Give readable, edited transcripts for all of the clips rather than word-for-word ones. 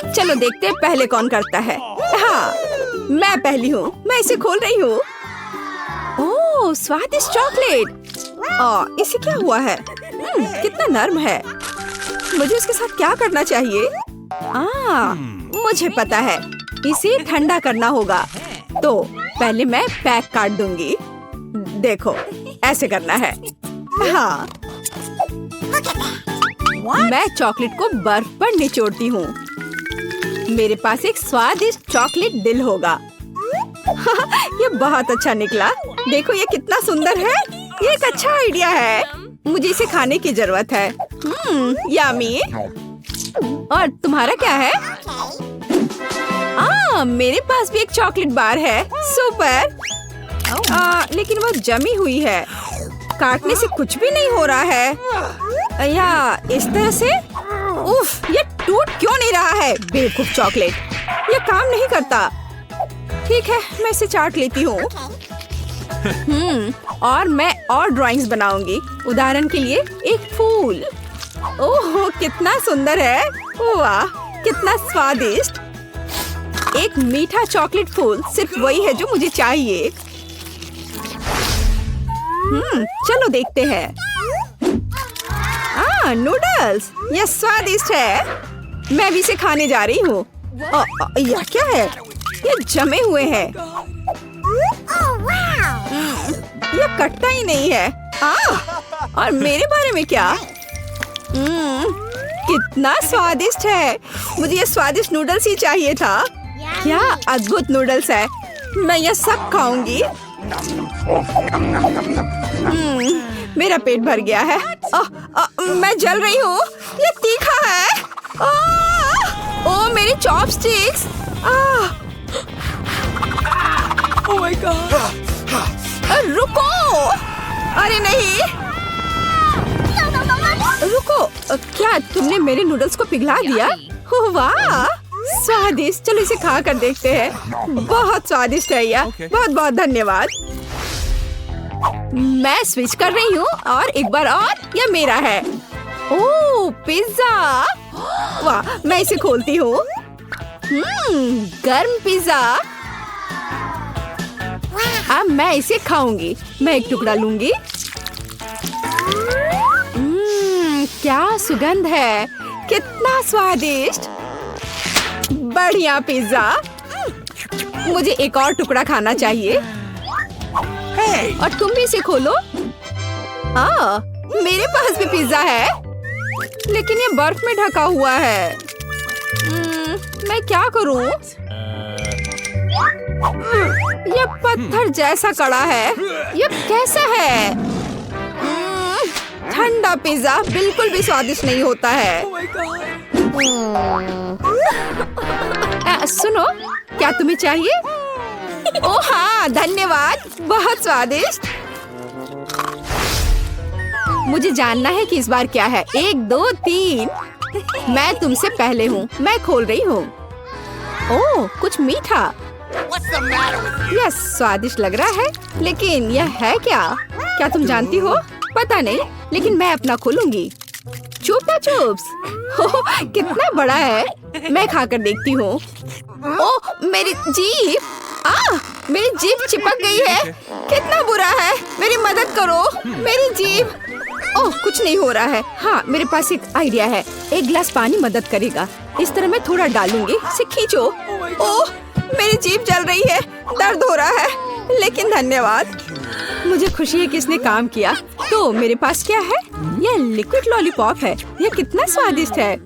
चलो देखते हैं पहले कौन करता है। हाँ, मैं पहली हूँ। मैं इसे खोल रही हूँ। ओह, स्वादिष्ट चॉकलेट। इसे क्या हुआ है? कितना नर्म है। मुझे इसके साथ क्या करना चाहिए? मुझे पता है। इसे ठंडा करना होगा। तो पहले मैं पैक काट दूंगी। देखो, ऐसे करना है। हाँ, मैं चॉकलेट को बर्फ पर निचोड़ती हूँ। मेरे पास एक स्वादिष्ट चॉकलेट दिल होगा। ये बहुत अच्छा निकला। देखो ये कितना सुंदर है। ये एक अच्छा आइडिया है। मुझे इसे खाने की जरूरत है। यम्मी। और तुम्हारा क्या है? मेरे पास भी एक चॉकलेट बार है। सुपर। लेकिन वो जमी हुई है। काटने से कुछ भी नहीं हो रहा है। या इस तरह से? उफ, ये टूट क्यों नहीं रहा है? बेवकूफ चॉकलेट, ये काम नहीं करता। ठीक है, मैं इसे चाट लेती हूँ। और मैं और ड्राइंग्स बनाऊंगी। उदाहरण के लिए एक फूल। ओह, कितना सुंदर है। वाह, कितना स्वादिष्ट। एक मीठा चॉकलेट फूल सिर्फ वही है जो मुझे चाहिए। चलो देखते हैं। नूडल्स, ये स्वादिष्ट है। मैं भी इसे खाने जा रही हूँ। यह क्या है? ये जमे हुए हैं। ये कटता ही नहीं है। और मेरे बारे में क्या? कितना स्वादिष्ट है। मुझे ये स्वादिष्ट नूडल्स ही चाहिए था। क्या अद्भुत नूडल्स है। मैं ये सब खाऊंगी। मेरा पेट भर गया है। मैं जल रही हूँ। ये तीखा है। ओह, मेरी चॉपस्टिक्स। Oh my God. रुको। अरे नहीं, रुको। क्या तुमने मेरे नूडल्स को पिघला दिया? वाह, स्वादिष्ट। चलो इसे खा कर देखते हैं। बहुत स्वादिष्ट है यह। बहुत बहुत धन्यवाद। मैं स्विच कर रही हूँ और एक बार और यह मेरा है। ओह, पिज्जा। वाह, मैं इसे खोलती हूँ। गर्म पिज्जा। अब मैं इसे खाऊंगी। मैं एक टुकड़ा लूंगी। क्या सुगंध है। कितना स्वादिष्ट। बढ़िया पिज्जा। मुझे एक और टुकड़ा खाना चाहिए। और तुम भी इसे खोलो। मेरे पास भी पिज्जा है, लेकिन ये बर्फ में ढका हुआ है। मैं क्या करूं? ये पत्थर जैसा कड़ा है। ये कैसा है? ठंडा पिज्जा बिल्कुल भी स्वादिष्ट नहीं होता है। सुनो, क्या तुम्हें चाहिए? ओह हाँ, धन्यवाद। बहुत स्वादिष्ट। मुझे जानना है कि इस बार क्या है। 1 2 3। मैं तुमसे पहले हूँ। मैं खोल रही हूँ। ओह, कुछ मीठा। यह स्वादिष्ट लग रहा है, लेकिन यह है क्या? क्या तुम जानती हो? पता नहीं, लेकिन मैं अपना खोलूंगी। चुपा चुप्स। कितना बड़ा है। मैं खाकर देखती हूँ। ओह, मेरी जीभ। मेरी जीभ चिपक गई है। कितना बुरा है। मेरी मदद करो। मेरी जीभ। ओह, कुछ नहीं हो रहा है। हाँ, मेरे पास एक आइडिया है। एक गिलास पानी मदद करेगा। इस तरह मैं थोड़ा डालूंगी। इसे खींचो। ओह, मेरी जीभ जल रही है। दर्द हो रहा है, लेकिन धन्यवाद। मुझे खुशी है कि इसने काम किया। तो मेरे पास क्या है? यह लिक्विड लॉलीपॉप है। यह कितना स्वादिष्ट है।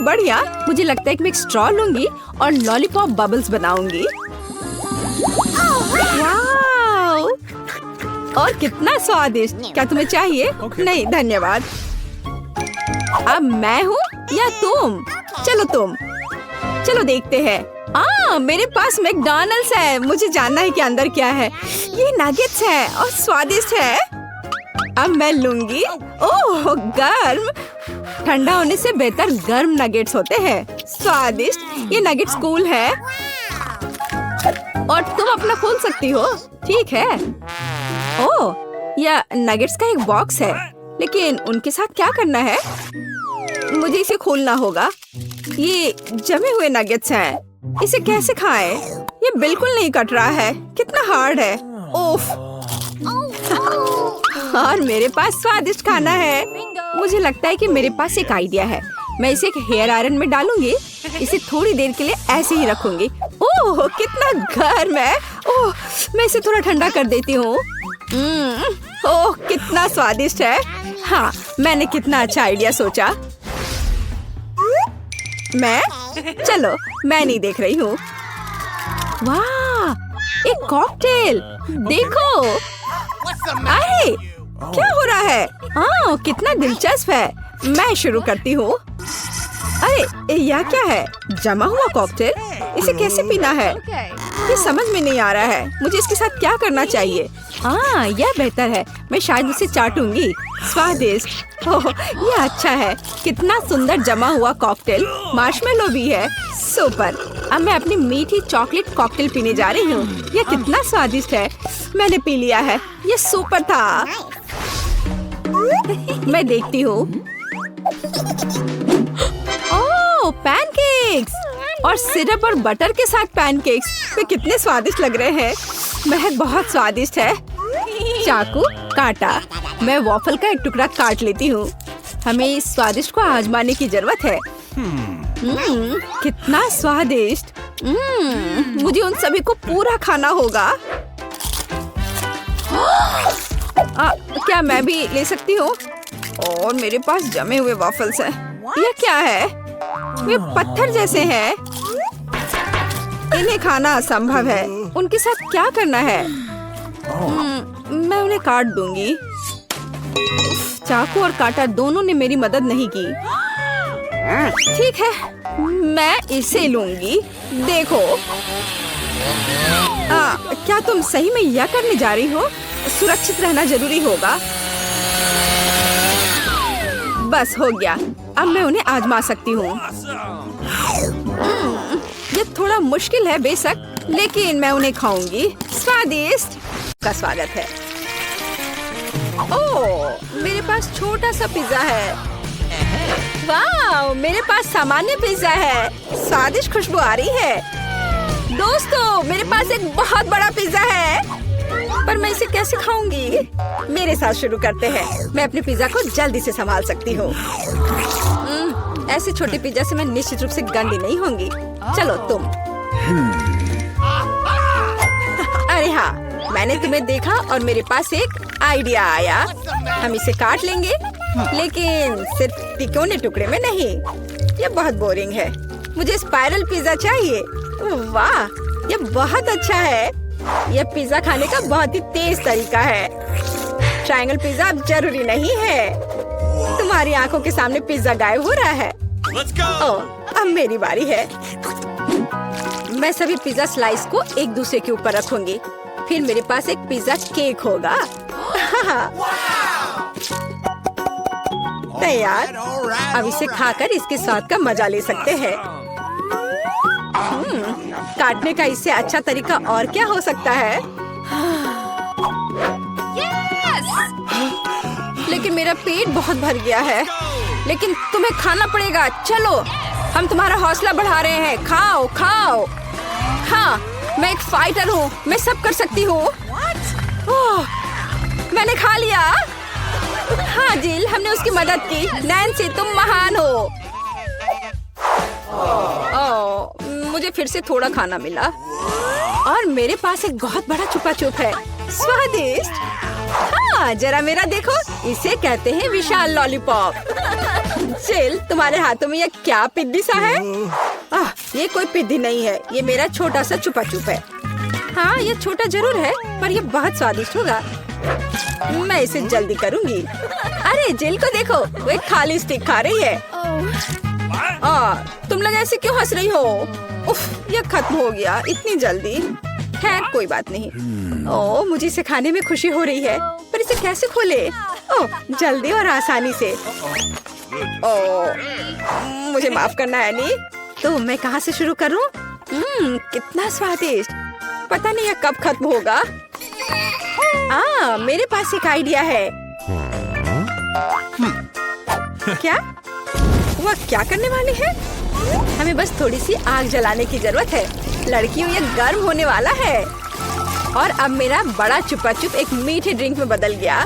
बढ़िया। मुझे लगता है कि मैं एक स्ट्रॉ लूंगी और लॉलीपॉप बबल्स बनाऊंगी। वाव! और कितना स्वादिष्ट। क्या तुम्हें चाहिए? नहीं धन्यवाद। अब मैं हूँ या तुम? चलो तुम। चलो देखते हैं। मेरे पास मैकडॉनल्ड्स है। मुझे जानना है कि अंदर क्या है। ये नगेट्स है और स्वादिष्ट है। अब मैं लूंगी। ओह, गर्म। ठंडा होने से बेहतर गर्म नगेट्स होते हैं। स्वादिष्ट। ये नगेट्स कूल है और तुम अपना खोल सकती हो। ठीक है। ओह, यह नगेट्स का एक बॉक्स है, लेकिन उनके साथ क्या करना है? मुझे इसे खोलना होगा। ये जमे हुए नगेट्स हैं। इसे कैसे खाएं? ये बिल्कुल नहीं कट रहा है। कितना हार्ड है। ओफ। और मेरे पास स्वादिष्ट खाना है। मुझे लगता है कि मेरे पास एक आइडिया है। मैं इसे एक हेयर आयरन में डालूंगी। इसे थोड़ी देर के लिए ऐसे ही रखूंगी। ओह कितना गर्म है। ओह मैं इसे थोड़ा ठंडा कर देती हूँ। ओह कितना स्वादिष्ट है। हाँ मैंने कितना अच्छा आइडिया सोचा। चलो मैं नहीं देख रही हूँ। वाह एक कॉकटेल देखो। अरे क्या हो रहा है? कितना दिलचस्प है। मैं शुरू करती हूँ। अरे यह क्या है? जमा हुआ कॉकटेल। इसे कैसे पीना है? ये समझ में नहीं आ रहा है। मुझे इसके साथ क्या करना चाहिए? यह बेहतर है। मैं शायद इसे चाटूंगी। स्वादिष्ट। ओह यह अच्छा है। कितना सुंदर जमा हुआ कॉकटेल। मार्शमेलो भी है। सुपर। अब मैं अपनी मीठी चॉकलेट कॉकटेल पीने जा रही हूँ। यह कितना स्वादिष्ट है। मैंने पी लिया है। यह सुपर था। मैं देखती हूँ। ओह पैनकेक्स और सिरप और बटर के साथ पैनकेक्स। वे कितने स्वादिष्ट लग रहे हैं। महक बहुत स्वादिष्ट है। चाकू काटा। मैं वॉफल का एक टुकड़ा काट लेती हूँ। हमें इस स्वादिष्ट को आजमाने की जरूरत है। कितना स्वादिष्ट। मुझे उन सभी को पूरा खाना होगा। क्या मैं भी ले सकती हूँ? और मेरे पास जमे हुए वॉफल्स हैं। यह क्या है? वे पत्थर जैसे हैं। इन्हें खाना असंभव है। उनके साथ क्या करना है? मैं उन्हें काट दूंगी। चाकू और काटा दोनों ने मेरी मदद नहीं की। ठीक है मैं इसे लूंगी। देखो क्या तुम सही में यह करने जा रही हो? सुरक्षित रहना जरूरी होगा। बस हो गया। अब मैं उन्हें आजमा सकती हूँ। ये थोड़ा मुश्किल है बेशक, लेकिन मैं उन्हें खाऊंगी। स्वादिष्ट का स्वागत है। ओह मेरे पास छोटा सा पिज्जा है। वाह मेरे पास सामान्य पिज्जा है। स्वादिष्ट खुशबू आ रही है। दोस्तों मेरे पास एक बहुत बड़ा पिज्जा है। पर मैं इसे कैसे खाऊंगी? मेरे साथ शुरू करते हैं। मैं अपने पिज्जा को जल्दी से संभाल सकती हूँ। ऐसे छोटे पिज्जा से मैं निश्चित रूप से गंदी नहीं होंगी। चलो तुम। अरे हाँ मैंने तुम्हें देखा और मेरे पास एक आइडिया आया। हम इसे काट लेंगे, लेकिन सिर्फ तिकोने टुकड़े में नहीं। ये बहुत बोरिंग है। मुझे स्पाइरल पिज्जा चाहिए। वाह ये बहुत अच्छा है। यह पिज्जा खाने का बहुत ही तेज तरीका है। ट्रायंगल पिज्जा अब जरूरी नहीं है। तुम्हारी आंखों के सामने पिज्जा गायब हो रहा है। ओह अब मेरी बारी है। मैं सभी पिज्जा स्लाइस को एक दूसरे के ऊपर रखूंगी। फिर मेरे पास एक पिज्जा केक होगा। तैयार। अब इसे खाकर इसके स्वाद का मजा ले सकते हैं। काटने का इससे अच्छा तरीका और क्या हो सकता है? लेकिन मेरा पेट बहुत भर गया है। लेकिन तुम्हें खाना पड़ेगा। चलो हम तुम्हारा हौसला बढ़ा रहे हैं। खाओ खाओ। हाँ मैं एक फाइटर हूँ। मैं सब कर सकती हूँ। मैंने खा लिया। हाँ जिल हमने उसकी मदद की। नैन्सी तुम महान हो। मुझे फिर से थोड़ा खाना मिला और मेरे पास एक बहुत बड़ा छुपा छुप है। स्वादिष्ट। हाँ जरा मेरा देखो। इसे कहते हैं विशाल लॉलीपॉप। जिल तुम्हारे हाथों में यह क्या पिद्दी सा है? ये कोई पिद्दी नहीं है। ये मेरा छोटा सा छुपा छुप है। हाँ ये छोटा जरूर है पर ये बहुत स्वादिष्ट होगा। मैं इसे जल्दी करूंगी। अरे जिल को देखो वो एक खाली स्टिक खा रही है। तुम लोग ऐसे क्यों हंस रही हो? उफ, यह खत्म हो गया इतनी जल्दी। खैर कोई बात नहीं। मुझे इसे खाने में खुशी हो रही है, पर इसे कैसे खोले? जल्दी और आसानी से। मुझे माफ करना एनी। तो मैं कहाँ से शुरू करूँ? कितना स्वादिष्ट। पता नहीं यह कब खत्म होगा। मेरे पास एक आइडिया है। क्या? वह क्या करने वाली है? हमें बस थोड़ी सी आग जलाने की जरूरत है। लड़कियों, ये गर्म होने वाला है। और अब मेरा बड़ा चुपा चुप एक मीठे ड्रिंक में बदल गया।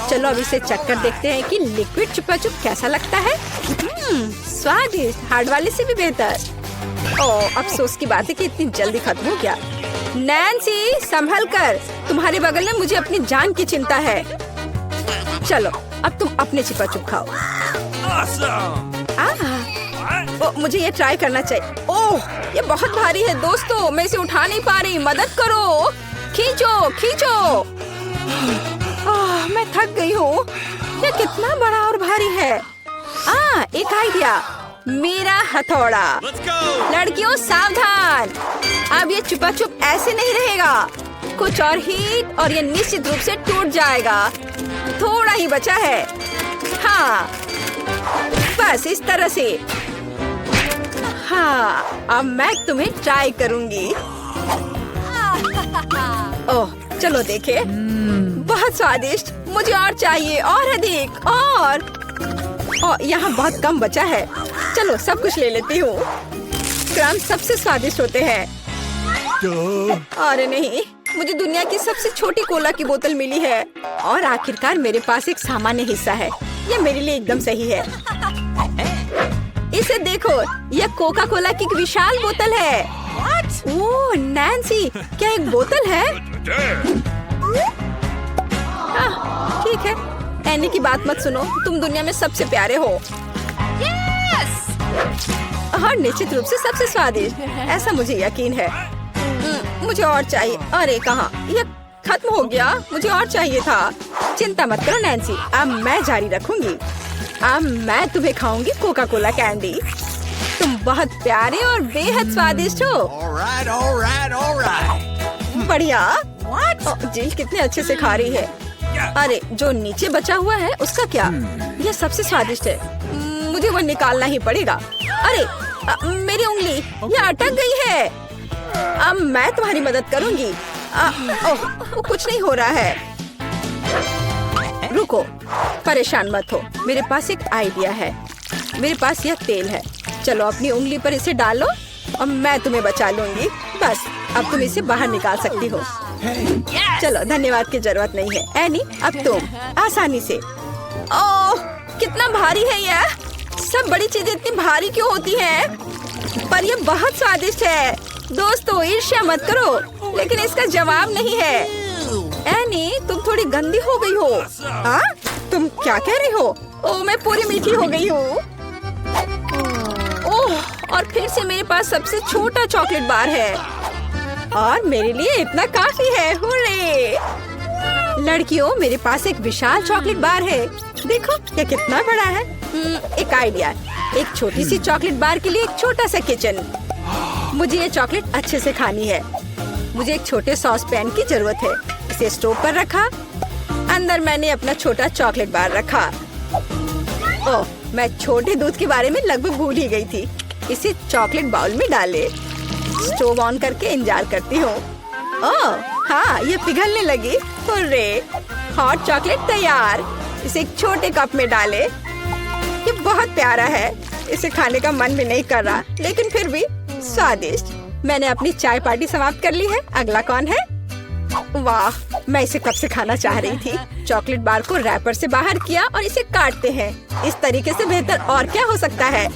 चलो अब इसे चक्कर देखते हैं कि लिक्विड चुपा चुप कैसा लगता है। स्वादिष्ट, हार्ड वाले से भी बेहतर। ओह, अफसोस की बात है कि इतनी जल्दी खत्म हो गया। नैन्सी, संभल कर, तुम्हारे बगल में मुझे अपनी जान की चिंता है। चलो अब तुम अपने चुपा चुप खाओ। मुझे ये ट्राई करना चाहिए। ओह, ये बहुत भारी है दोस्तों, मैं इसे उठा नहीं पा रही, मदद करो। खींचो खींचो। मैं थक गई हूँ। ये कितना बड़ा और भारी है। एक आइडिया, मेरा हथौड़ा। लड़कियों सावधान, अब ये चुपा चुप ऐसे नहीं रहेगा। कुछ और हीट और ये निश्चित रूप से टूट जाएगा। थोड़ा ही बचा है। हाँ, बस इस तरह से। हाँ, अब मैं तुम्हें ट्राई करूंगी। ओह, चलो देखे। बहुत स्वादिष्ट, मुझे और चाहिए, और अधिक, और यहाँ बहुत कम बचा है। चलो सब कुछ ले लेती हूँ। क्रम सबसे स्वादिष्ट होते हैं। अरे नहीं, मुझे दुनिया की सबसे छोटी कोला की बोतल मिली है। और आखिरकार मेरे पास एक सामान्य हिस्सा है। यह मेरे लिए एकदम सही है। इसे देखो, यह कोका कोला की एक विशाल बोतल है। ओह नैन्सी, क्या एक बोतल है? ठीक है, एनी की बात मत सुनो, तुम दुनिया में सबसे प्यारे हो। और निश्चित रूप से सबसे स्वादिष्ट, ऐसा मुझे यकीन है। मुझे और चाहिए। अरे कहाँ, यह खत्म हो गया, मुझे और चाहिए था। चिंता मत करो नैन्सी, अब मैं जारी रखूंगी। अब मैं तुम्हें खाऊंगी कोका कोला कैंडी। तुम बहुत प्यारे और बेहद स्वादिष्ट हो। बढ़िया। जिल कितने अच्छे से खा रही है। अरे जो नीचे बचा हुआ है उसका क्या? यह सबसे स्वादिष्ट है, मुझे वो निकालना ही पड़ेगा। अरे मेरी उंगली, यह अटक गई है। अब मैं तुम्हारी मदद करूंगी। ओह, कुछ नहीं हो रहा है। रुको, परेशान मत हो, मेरे पास एक आइडिया है। मेरे पास यह तेल है। चलो अपनी उंगली पर इसे डालो और मैं तुम्हें बचा लूंगी। बस अब तुम इसे बाहर निकाल सकती हो। चलो, धन्यवाद की जरूरत नहीं है। एनी, अब तुम आसानी से। ओह, कितना भारी है यह। सब बड़ी चीजें इतनी भारी क्यों होती हैं? पर यह बहुत स्वादिष्ट है। दोस्तों, ईर्ष्या मत करो, लेकिन इसका जवाब नहीं है। एनी, तुम थोड़ी गंदी हो गई हो। तुम क्या कह रही हो? ओह, मैं पूरी मीठी हो गई हूँ। ओह, और फिर से मेरे पास सबसे छोटा चॉकलेट बार है और मेरे लिए इतना काफी है। हुर्रे! लड़कियों, मेरे पास एक विशाल चॉकलेट बार है। देखो ये कितना बड़ा है। एक आइडिया, एक छोटी सी चॉकलेट बार के लिए एक छोटा सा किचन। मुझे ये चॉकलेट अच्छे से खानी है। मुझे एक छोटे सॉस पैन की जरूरत है। इसे स्टोव पर रखा, अंदर मैंने अपना छोटा चॉकलेट बार रखा। ओह, मैं छोटे दूध के बारे में लगभग भूल ही गई थी। इसे चॉकलेट बाउल में डाले। स्टोव ऑन करके इंतजार करती हूँ। ओह हाँ, ये पिघलने लगी। हुर्रे! हॉट चॉकलेट तैयार। इसे एक छोटे कप में डाले। ये बहुत प्यारा है, इसे खाने का मन भी नहीं कर रहा, लेकिन फिर भी स्वादिष्ट। मैंने अपनी चाय पार्टी समाप्त कर ली है। अगला कौन है? वाह, मैं इसे कब से खाना चाह रही थी। चॉकलेट बार को रैपर से बाहर किया और इसे काटते हैं। इस तरीके से बेहतर और क्या हो सकता है?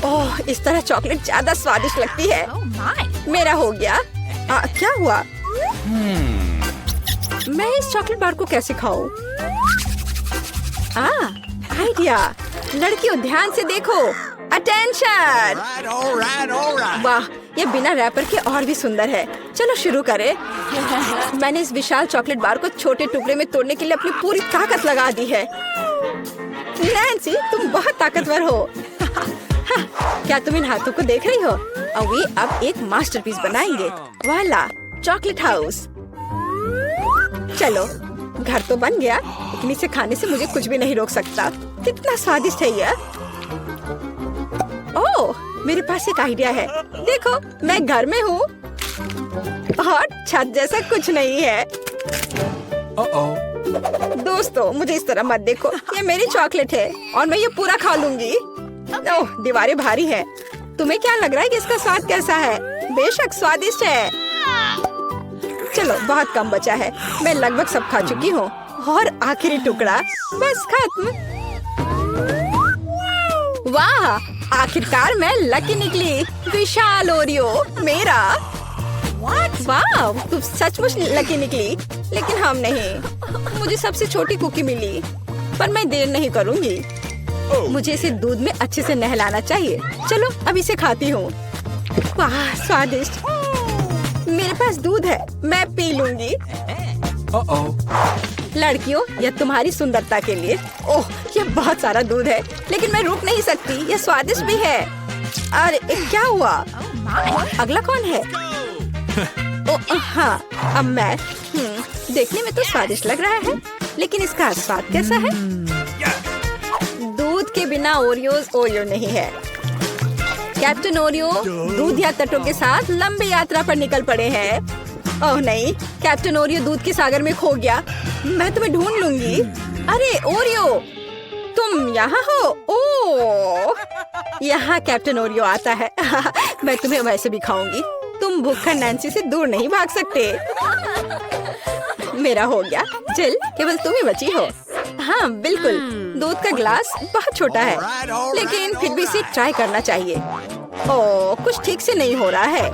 ओह, इस तरह चॉकलेट ज्यादा स्वादिष्ट लगती है। मेरा हो गया। क्या हुआ? मैं इस चॉकलेट बार को कैसे खाऊं? आइडिया। लड़कियों ध्यान से देखो। अटेंशन! वाह, ये बिना रैपर के और भी सुंदर है। चलो शुरू करें। मैंने इस विशाल चॉकलेट बार को छोटे टुकड़े में तोड़ने के लिए अपनी पूरी ताकत लगा दी है। नैन्सी, तुम बहुत ताकतवर हो। क्या तुम इन हाथों को देख रही हो? और वे अब एक मास्टरपीस बनाएंगे। वाला, चॉकलेट हाउस। चलो, घर तो बन गया, लेकिन इसे खाने से मुझे कुछ भी नहीं रोक सकता। कितना स्वादिष्ट है यह। ओह, मेरे पास एक आइडिया है। देखो, मैं घर में हूँ और छत जैसा कुछ नहीं है। दोस्तों मुझे इस तरह मत देखो, ये मेरी चॉकलेट है और मैं ये पूरा खा लूंगी। ओह, दीवारें भारी है। तुम्हें क्या लग रहा है कि इसका स्वाद कैसा है? बेशक स्वादिष्ट है। चलो बहुत कम बचा है, मैं लगभग सब खा चुकी हूँ। और आखिरी टुकड़ा, बस खत्म। वाह, आखिरकार मैं लकी निकली। विशाल ओरियो मेरा। वाह, तुम सचमुच लकी निकली। लेकिन हम नहीं, मुझे सबसे छोटी कुकी मिली। पर मैं देर नहीं करूंगी, मुझे इसे दूध में अच्छे से नहलाना चाहिए। चलो अब इसे खाती हूँ। वाह स्वादिष्ट। मेरे पास दूध है, मैं पी लूंगी। लड़कियों, यह तुम्हारी सुंदरता के लिए। ओह, यह बहुत सारा दूध है, लेकिन मैं रुक नहीं सकती। यह स्वादिष्ट भी है। अरे क्या हुआ? अगला कौन है? ओह हाँ, अब मैं। देखने में तो स्वादिष्ट लग रहा है, लेकिन इसका स्वाद कैसा है? दूध के बिना ओरियोज ओरियो नहीं है। कैप्टन ओरियो दूध या तटों के साथ लंबी यात्रा पर निकल पड़े हैं। ओह नहीं, कैप्टन ओरियो दूध के सागर में खो गया। मैं तुम्हें ढूंढ लूंगी। अरे ओरियो, तुम यहाँ हो? ओह, यहाँ कैप्टन ओरियो आता है। मैं तुम्हें वैसे भी खाऊंगी। तुम भूखा नैन्सी से दूर नहीं भाग सकते। मेरा हो गया। जिल, केवल तुम ही बची हो। हाँ बिल्कुल, दूध का ग्लास बहुत छोटा है, लेकिन फिर भी इसे ट्राई करना चाहिए। ओह, कुछ ठीक से नहीं हो रहा है।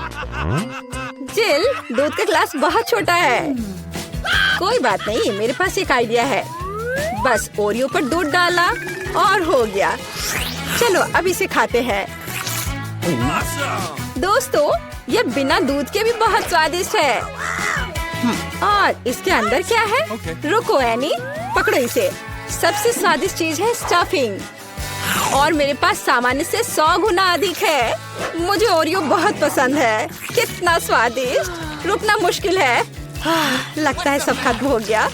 जिल, दूध का ग्लास बहुत छोटा है। कोई बात नहीं, मेरे पास एक आइडिया है। बस ओरियो पर दूध डाला और हो गया। चलो अब इसे खाते हैं। दोस्तों, यह बिना दूध के भी बहुत स्वादिष्ट है। और इसके अंदर क्या है? रुको एनी, पकड़ो इसे। सबसे स्वादिष्ट चीज है स्टफिंग, और मेरे पास सामान्य से 100 गुना अधिक है। मुझे ओरियो बहुत पसंद है। कितना स्वादिष्ट। रुकना मुश्किल है। लगता है सब खत्म हो गया।